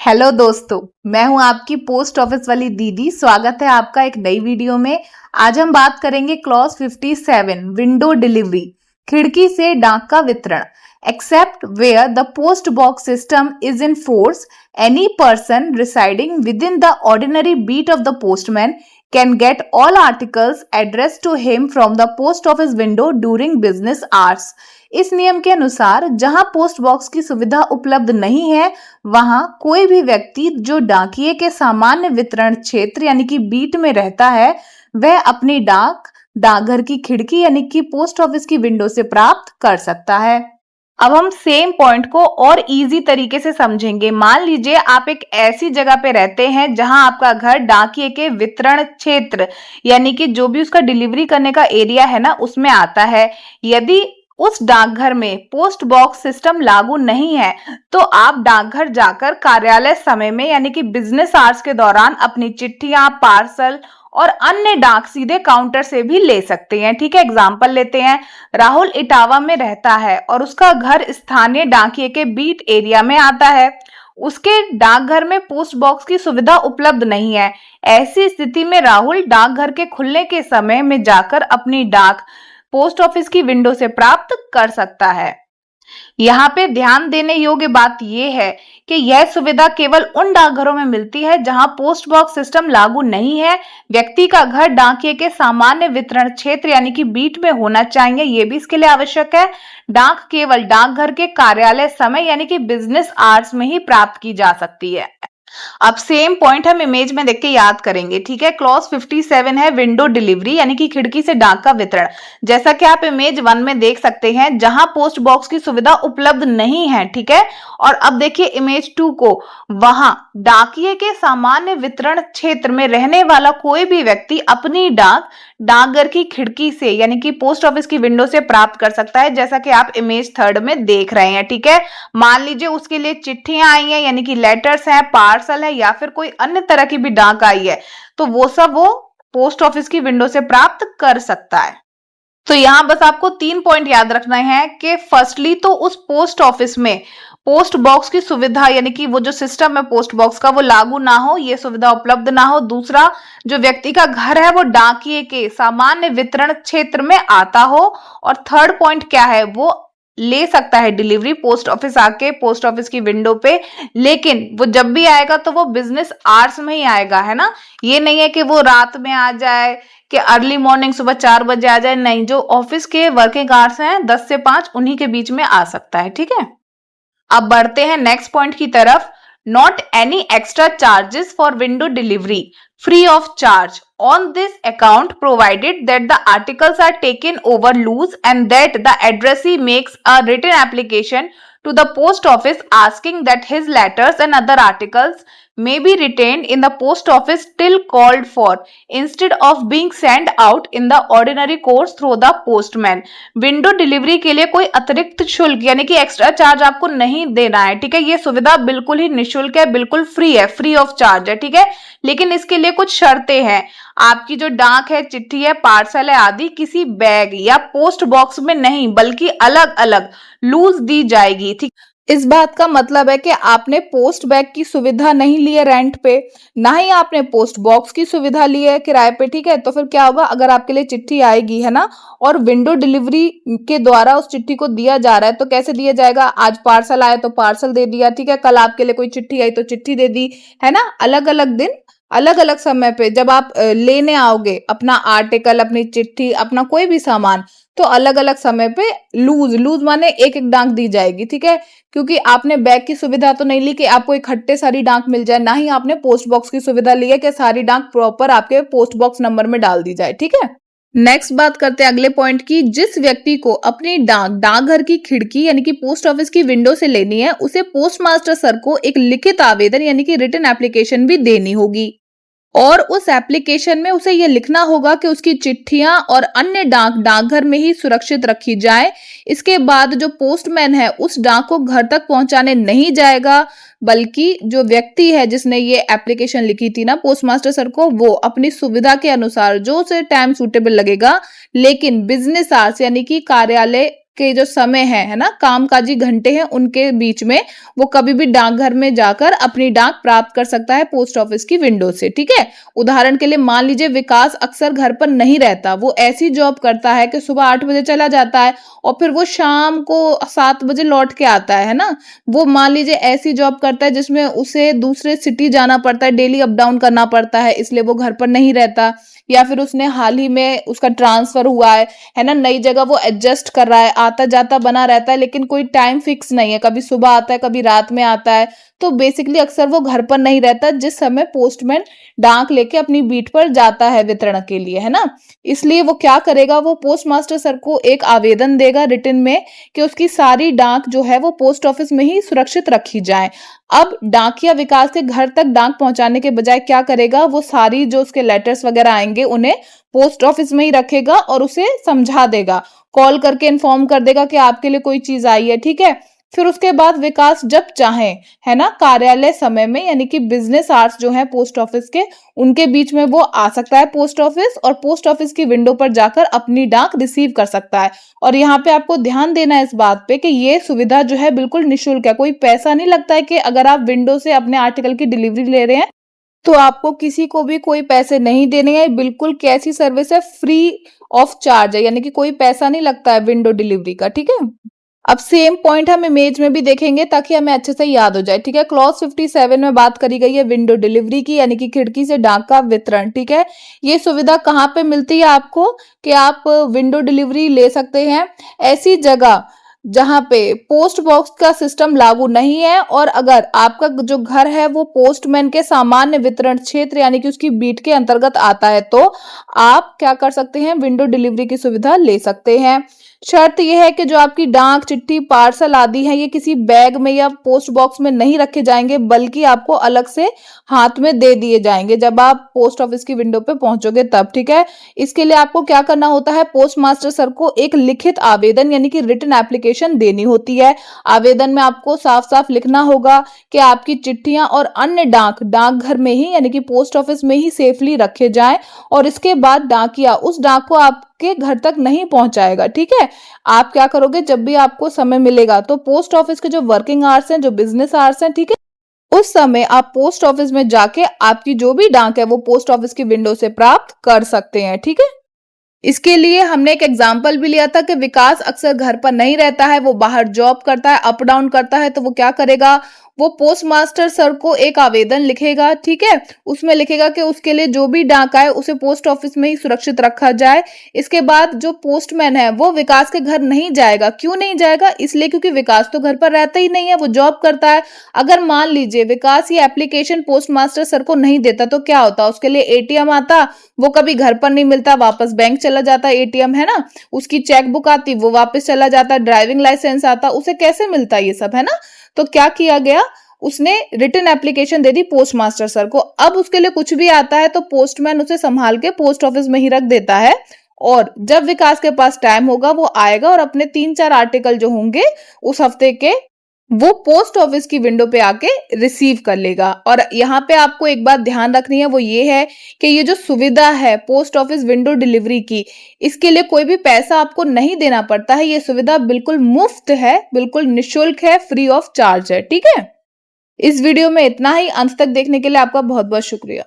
Hello दोस्तों, मैं हूं आपकी पोस्ट ऑफिस वाली दीदी। स्वागत है आपका एक नई वीडियो में। आज हम बात करेंगे क्लॉज 57 विंडो डिलीवरी, खिड़की से डाक का वितरण। Except where the post box system is in force, any person residing within the ordinary beat of the postman can get all articles addressed to him from the post office window during business hours। इस नियम के अनुसार जहां post box की सुविधा उपलब्ध नहीं है, वहां कोई भी व्यक्ति जो डाकिये के सामान्य वितरण क्षेत्र यानी कि बीट में रहता है, वह अपनी डाक डाकघर की खिड़की यानी कि पोस्ट ऑफिस की विंडो से प्राप्त कर सकता है। अब हम सेम पॉइंट को और इजी तरीके से समझेंगे। मान लीजिए आप एक ऐसी जगह पे रहते हैं जहां आपका घर डाकिये के वितरण क्षेत्र यानी कि जो भी उसका डिलीवरी करने का एरिया है ना, उसमें आता है। यदि उस डाकघर में पोस्ट बॉक्स सिस्टम लागू नहीं है तो आप डाकघर जाकर कार्यालय समय में यानी कि बिजनेस आवर्स के दौरान अपनी चिट्ठियां, पार्सल और अन्य डाक सीधे काउंटर से भी ले सकते हैं। ठीक है, एग्जाम्पल लेते हैं। राहुल इटावा में रहता है और उसका घर स्थानीय डाकिये के बीट एरिया में आता है। उसके डाकघर में पोस्ट बॉक्स की सुविधा उपलब्ध नहीं है। ऐसी स्थिति में राहुल डाकघर के खुलने के समय में जाकर अपनी डाक पोस्ट ऑफिस की विंडो से प्राप्त कर सकता है। यहाँ पे ध्यान देने योग्य बात यह है कि यह सुविधा केवल उन डाकघरों में मिलती है जहां पोस्ट बॉक्स सिस्टम लागू नहीं है। व्यक्ति का घर डाकिये के सामान्य वितरण क्षेत्र यानी कि बीट में होना चाहिए, ये भी इसके लिए आवश्यक है। डाक केवल डाकघर के कार्यालय समय यानी कि बिजनेस आवर्स में ही प्राप्त की जा सकती है। अब सेम पॉइंट हम इमेज में देख के याद करेंगे। ठीक है, क्लॉज 57 है विंडो डिलीवरी यानी कि खिड़की से डाक का वितरण। जैसा कि आप इमेज 1 में देख सकते हैं, जहां पोस्ट बॉक्स की सुविधा उपलब्ध नहीं है। ठीक है, और अब देखिए इमेज 2 को। वहां डाकिये के सामान्य वितरण क्षेत्र में रहने वाला कोई भी व्यक्ति अपनी डाक डाकघर की खिड़की से यानी कि पोस्ट ऑफिस की विंडो से प्राप्त कर सकता है, जैसा कि आप इमेज 3 में देख रहे हैं। ठीक है, मान लीजिए उसके लिए चिट्ठियां आई हैं यानी कि लेटर्स हैं, पार्सल है या फिर कोई अन्य तरह की भी डाक आई है, तो वो सब वो पोस्ट ऑफिस की विंडो से प्राप्त कर सकता है। तो यहां बस आपको 3 पॉइंट याद रखना है कि फर्स्टली तो उस पोस्ट ऑफिस में पोस्ट बॉक्स की सुविधा यानी कि वो जो सिस्टम है पोस्ट बॉक्स का वो लागू ना हो, ये सुविधा उपलब्ध ना हो। दूसरा, जो व्यक्ति का घर है वो डाकिये के सामान्य वितरण क्षेत्र में आता हो। और थर्ड पॉइंट क्या है, वो ले सकता है डिलीवरी पोस्ट ऑफिस आके पोस्ट ऑफिस की विंडो पे, लेकिन वो जब भी आएगा तो वो बिजनेस आवर्स में ही आएगा, है ना। ये नहीं है कि वो रात में आ जाए कि अर्ली मॉर्निंग सुबह 4 बजे आ जाए, नहीं। जो ऑफिस के वर्किंग आवर्स हैं 10 से 5 उन्हीं के बीच में आ सकता है। ठीक है, अब बढ़ते हैं नेक्स्ट पॉइंट की तरफ। Not any extra charges for window delivery, free of charge on this account provided that the articles are taken over loose and that the addressee makes a written application to the post office asking that his letters and other articles may be retained in the post office till called for instead of being sent out in the ordinary course through the postman। Window delivery के लिए कोई अतिरिक्त शुल्क यानी कि extra charge आपको नहीं देना है। ठीक है, ये सुविधा बिल्कुल ही निःशुल्क है, बिल्कुल फ्री है, फ्री ऑफ चार्ज है। ठीक है, लेकिन इसके लिए कुछ शर्तें हैं। आपकी जो डाक है, चिट्ठी है, पार्सल है आदि किसी बैग या पोस्ट बॉक्स में नहीं बल्कि अलग अलग लूज दी जाएगी। ठीक, इस बात का मतलब है कि आपने पोस्ट बैग की सुविधा नहीं ली है रेंट पे, ना ही आपने पोस्ट बॉक्स की सुविधा ली है किराए पे। ठीक है, तो फिर क्या होगा, अगर आपके लिए चिट्ठी आएगी, है ना, और विंडो डिलीवरी के द्वारा उस चिट्ठी को दिया जा रहा है, तो कैसे दिया जाएगा। आज पार्सल आया तो पार्सल दे दिया, ठीक है, कल आपके लिए कोई चिट्ठी आई तो चिट्ठी दे दी, है ना। अलग अलग दिन अलग अलग समय पे जब आप लेने आओगे अपना आर्टिकल, अपनी चिट्ठी, अपना कोई भी सामान, तो अलग अलग समय पे लूज लूज माने एक एक डाक दी जाएगी। ठीक है, क्योंकि आपने बैग की सुविधा तो नहीं ली कि आपको इकट्ठे सारी डाक मिल जाए, ना ही आपने पोस्ट बॉक्स की सुविधा ली है कि सारी डाक प्रॉपर आपके पोस्ट बॉक्स नंबर में डाल दी जाए। ठीक है, नेक्स्ट बात करते हैं अगले पॉइंट की। जिस व्यक्ति को अपनी डाक डाकघर की खिड़की यानी कि पोस्ट ऑफिस की विंडो से लेनी है, उसे पोस्ट मास्टर सर को एक लिखित आवेदन यानी कि रिटन एप्लीकेशन भी देनी होगी और उस एप्लीकेशन में उसे यह लिखना होगा कि उसकी चिट्ठियां और अन्य डाक डाकघर में ही सुरक्षित रखी जाए। इसके बाद जो पोस्टमैन है उस डाक को घर तक पहुंचाने नहीं जाएगा, बल्कि जो व्यक्ति है जिसने ये एप्लीकेशन लिखी थी ना पोस्ट मास्टर सर को, वो अपनी सुविधा के अनुसार जो उसे टाइम सूटेबल लगेगा, लेकिन बिजनेस आवर्स यानी कि कार्यालय के जो समय है ना, कामकाजी घंटे हैं उनके बीच में वो कभी भी डाकघर में जाकर अपनी डाक प्राप्त कर सकता है पोस्ट ऑफिस की विंडो से। ठीक है, उदाहरण के लिए मान लीजिए विकास अक्सर घर पर नहीं रहता, वो ऐसी जॉब करता है कि सुबह 8 बजे चला जाता है और फिर वो शाम को 7 बजे लौट के आता है ना। वो मान लीजिए ऐसी जॉब करता है जिसमें उसे दूसरे सिटी जाना पड़ता है, डेली अप डाउन करना पड़ता है, इसलिए वो घर पर नहीं रहता। या फिर उसने हाल ही में उसका ट्रांसफर हुआ है ना, नई जगह वो एडजस्ट कर रहा है, आता जाता बना रहता है, लेकिन कोई टाइम फिक्स नहीं है, कभी सुबह आता है कभी रात में आता है। तो बेसिकली अक्सर वो घर पर नहीं रहता जिस समय पोस्टमैन डाक लेके अपनी बीट पर जाता है वितरण के लिए, है ना। इसलिए वो क्या करेगा, वो पोस्ट मास्टर सर को एक आवेदन देगा रिटन में कि उसकी सारी डाक जो है वो पोस्ट ऑफिस में ही सुरक्षित रखी जाए। अब डाकिया विकास के घर तक डाक पहुंचाने के बजाय क्या करेगा, वो सारी जो उसके लेटर्स वगैरह आएंगे उन्हें पोस्ट ऑफिस में ही रखेगा और उसे समझा देगा, कॉल करके इन्फॉर्म कर देगा कि आपके लिए कोई चीज आई है। ठीक है, फिर उसके बाद विकास जब चाहे, है ना, कार्यालय समय में यानी कि बिजनेस आवर्स जो है पोस्ट ऑफिस के, उनके बीच में वो आ सकता है पोस्ट ऑफिस और पोस्ट ऑफिस की विंडो पर जाकर अपनी डाक रिसीव कर सकता है। और यहाँ पे आपको ध्यान देना है इस बात पे कि ये सुविधा जो है बिल्कुल निःशुल्क है, कोई पैसा नहीं लगता है कि अगर आप विंडो से अपने आर्टिकल की डिलीवरी ले रहे हैं तो आपको किसी को भी कोई पैसे नहीं देने हैं। बिल्कुल कैसी सर्विस है, फ्री ऑफ चार्ज है, यानी कि कोई पैसा नहीं लगता है विंडो डिलीवरी का। ठीक है, अब सेम पॉइंट हम इमेज में भी देखेंगे ताकि हमें अच्छे से याद हो जाए। ठीक है, क्लॉज 57 में बात करी गई है विंडो डिलीवरी की, यानी कि खिड़की से डाक का वितरण। ठीक है, ये सुविधा कहाँ पे मिलती है आपको कि आप विंडो डिलीवरी ले सकते हैं ऐसी जगह जहां पे पोस्ट बॉक्स का सिस्टम लागू नहीं है, और अगर आपका जो घर है वो पोस्टमैन के सामान्य वितरण क्षेत्र यानी कि उसकी बीट के अंतर्गत आता है, तो आप क्या कर सकते हैं, विंडो डिलीवरी की सुविधा ले सकते हैं। शर्त यह है कि जो आपकी डाक चिट्ठी पार्सल आदि है ये किसी बैग में या पोस्ट बॉक्स में नहीं रखे जाएंगे, बल्कि आपको अलग से हाथ में दे दिए जाएंगे जब आप पोस्ट ऑफिस की विंडो पे पहुंचोगे तब। ठीक है, इसके लिए आपको क्या करना होता है, पोस्ट मास्टर सर को एक लिखित आवेदन यानी कि रिटन एप्लीकेशन देनी होती है। आवेदन में आपको साफ साफ लिखना होगा कि आपकी चिट्ठियां और अन्य डाक डाकघर में ही यानी कि पोस्ट ऑफिस में ही सेफली रखे जाएं, और इसके बाद डाकिया उस डाक को आपके घर तक नहीं पहुंचाएगा। ठीक है, आप क्या करोगे, जब भी आपको समय मिलेगा तो पोस्ट ऑफिस के जो वर्किंग आवर्स हैं, जो बिजनेस आवर्स हैं, ठीक है, उस समय आप पोस्ट ऑफिस में जाके आपकी जो भी डाक है वो पोस्ट ऑफिस की विंडो से प्राप्त कर सकते हैं। ठीक है, इसके लिए हमने एक एग्जाम्पल भी लिया था कि विकास अक्सर घर पर नहीं रहता है, वो बाहर जॉब करता है, अप डाउन करता है, तो वो क्या करेगा, वो पोस्ट मास्टर सर को एक आवेदन लिखेगा। ठीक है, उसमें लिखेगा कि उसके लिए जो भी डाक आए उसे पोस्ट ऑफिस में ही सुरक्षित रखा जाए। इसके बाद जो पोस्टमैन है वो विकास के घर नहीं जाएगा। क्यों नहीं जाएगा, इसलिए क्योंकि विकास तो घर पर रहता ही नहीं है, वो जॉब करता है। अगर मान लीजिए विकास ये एप्लीकेशन पोस्ट मास्टर सर को नहीं देता तो क्या होता, उसके लिए एटीएम आता, वो कभी घर पर नहीं मिलता, वापस बैंक चला जाता एटीएम, है ना, उसकी चेकबुक आती वो वापस चला जाता, ड्राइविंग लाइसेंस आता, उसे कैसे मिलता ये सब, है ना। तो क्या किया गया, उसने रिटन एप्लीकेशन दे दी पोस्ट मास्टर सर को। अब उसके लिए कुछ भी आता है तो पोस्टमैन उसे संभाल के पोस्ट ऑफिस में ही रख देता है, और जब विकास के पास टाइम होगा वो आएगा और अपने 3-4 आर्टिकल जो होंगे उस हफ्ते के वो पोस्ट ऑफिस की विंडो पे आके रिसीव कर लेगा। और यहाँ पे आपको एक बात ध्यान रखनी है, वो ये है कि ये जो सुविधा है पोस्ट ऑफिस विंडो डिलीवरी की, इसके लिए कोई भी पैसा आपको नहीं देना पड़ता है। ये सुविधा बिल्कुल मुफ्त है, बिल्कुल निःशुल्क है, फ्री ऑफ चार्ज है। ठीक है, इस वीडियो में इतना ही। अंत तक देखने के लिए आपका बहुत बहुत शुक्रिया।